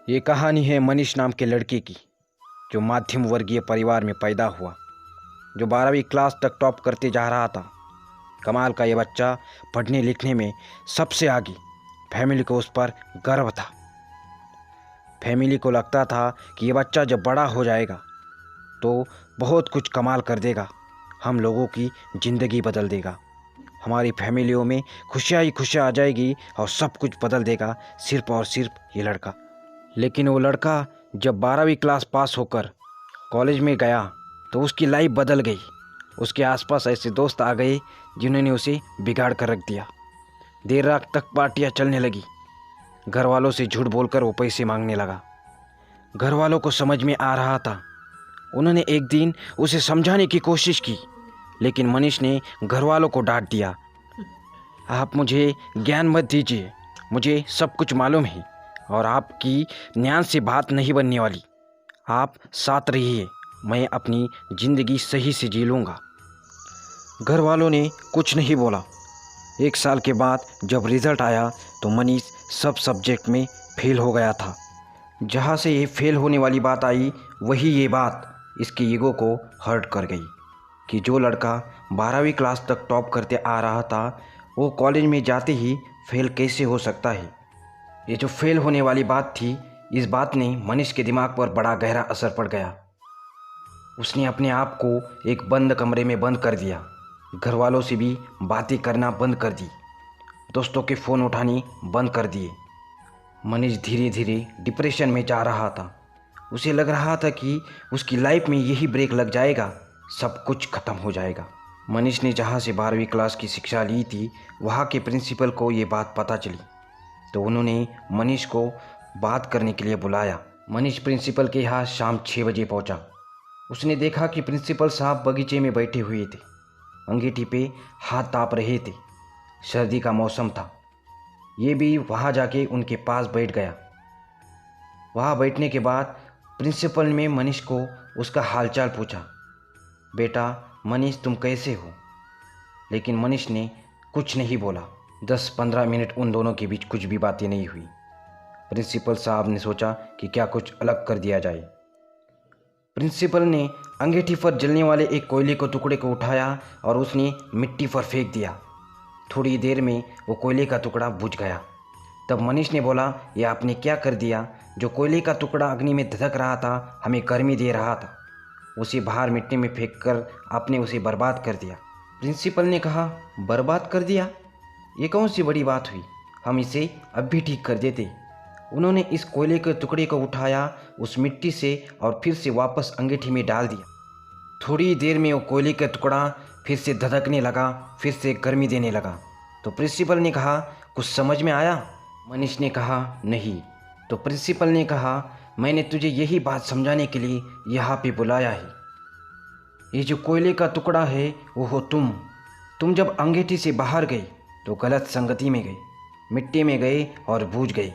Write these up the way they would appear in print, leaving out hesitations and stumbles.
ये कहानी है मनीष नाम के लड़के की, जो मध्यम वर्गीय परिवार में पैदा हुआ, जो 12वीं क्लास तक टॉप करते जा रहा था। कमाल का ये बच्चा पढ़ने लिखने में सबसे आगे। फैमिली को उस पर गर्व था। फैमिली को लगता था कि ये बच्चा जब बड़ा हो जाएगा तो बहुत कुछ कमाल कर देगा, हम लोगों की ज़िंदगी बदल देगा, हमारी फैमिलियों में खुशियाँ ही खुशियाँ आ जाएगी और सब कुछ बदल देगा सिर्फ और सिर्फ ये लड़का। लेकिन वो लड़का जब 12वीं क्लास पास होकर कॉलेज में गया तो उसकी लाइफ बदल गई। उसके आसपास ऐसे दोस्त आ गए जिन्होंने उसे बिगाड़ कर रख दिया। देर रात तक पार्टियाँ चलने लगी। घर वालों से झूठ बोलकर वो पैसे मांगने लगा। घर वालों को समझ में आ रहा था। उन्होंने एक दिन उसे समझाने की कोशिश की, लेकिन मनीष ने घर वालों को डांट दिया। आप मुझे ज्ञान मत दीजिए, मुझे सब कुछ मालूम है और आपकी ज्ञान से बात नहीं बनने वाली। आप साथ रहिए, मैं अपनी ज़िंदगी सही से जी लूँगा। घर वालों ने कुछ नहीं बोला। 1 साल के बाद जब रिज़ल्ट आया तो मनीष सब सब्जेक्ट में फेल हो गया था। जहाँ से ये फेल होने वाली बात आई, वही ये बात इसके ईगो को हर्ट कर गई कि जो लड़का 12वीं क्लास तक टॉप करते आ रहा था, वो कॉलेज में जाते ही फेल कैसे हो सकता है। ये जो फेल होने वाली बात थी, इस बात ने मनीष के दिमाग पर बड़ा गहरा असर पड़ गया। उसने अपने आप को एक बंद कमरे में बंद कर दिया। घर वालों से भी बातें करना बंद कर दी। दोस्तों के फ़ोन उठाने बंद कर दिए। मनीष धीरे धीरे डिप्रेशन में जा रहा था। उसे लग रहा था कि उसकी लाइफ में यही ब्रेक लग जाएगा, सब कुछ खत्म हो जाएगा। मनीष ने जहाँ से 12वीं क्लास की शिक्षा ली थी, वहाँ के प्रिंसिपल को ये बात पता चली तो उन्होंने मनीष को बात करने के लिए बुलाया। मनीष प्रिंसिपल के यहाँ शाम 6 बजे पहुँचा। उसने देखा कि प्रिंसिपल साहब बगीचे में बैठे हुए थे, अंगीठी पे हाथ ताप रहे थे। सर्दी का मौसम था। ये भी वहाँ जाके उनके पास बैठ गया। वहाँ बैठने के बाद प्रिंसिपल ने मनीष को उसका हालचाल पूछा। बेटा मनीष, तुम कैसे हो? लेकिन मनीष ने कुछ नहीं बोला। 10-15 मिनट उन दोनों के बीच कुछ भी बातें नहीं हुई। प्रिंसिपल साहब ने सोचा कि क्या कुछ अलग कर दिया जाए। प्रिंसिपल ने अंगीठी पर जलने वाले एक कोयले के टुकड़े को उठाया और उसने मिट्टी पर फेंक दिया। थोड़ी देर में वो कोयले का टुकड़ा बुझ गया। तब मनीष ने बोला, यह आपने क्या कर दिया? जो कोयले का टुकड़ा अग्नि में धधक रहा था, हमें गर्मी दे रहा था, उसे बाहर मिट्टी में फेंक कर आपने उसे बर्बाद कर दिया। प्रिंसिपल ने कहा, बर्बाद कर दिया? ये कौन सी बड़ी बात हुई, हम इसे अब भी ठीक कर देते। उन्होंने इस कोयले के टुकड़े को उठाया उस मिट्टी से और फिर से वापस अंगीठी में डाल दिया। थोड़ी देर में वो कोयले का टुकड़ा फिर से धधकने लगा, फिर से गर्मी देने लगा। तो प्रिंसिपल ने कहा, कुछ समझ में आया? मनीष ने कहा, नहीं। तो प्रिंसिपल ने कहा, मैंने तुझे यही बात समझाने के लिए यहाँ पे बुलाया है। ये जो कोयले का टुकड़ा है वो हो तुम जब अंगीठी से बाहर गए तो गलत संगति में गए, मिट्टी में गए और बूझ गए।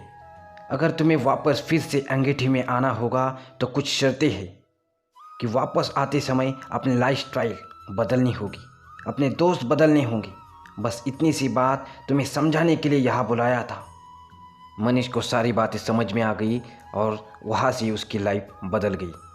अगर तुम्हें वापस फिर से अंगीठी में आना होगा तो कुछ शर्तें हैं कि वापस आते समय अपनी लाइफस्टाइल बदलनी होगी, अपने दोस्त बदलने होंगे। बस इतनी सी बात तुम्हें समझाने के लिए यहाँ बुलाया था। मनीष को सारी बातें समझ में आ गई और वहाँ से उसकी लाइफ बदल गई।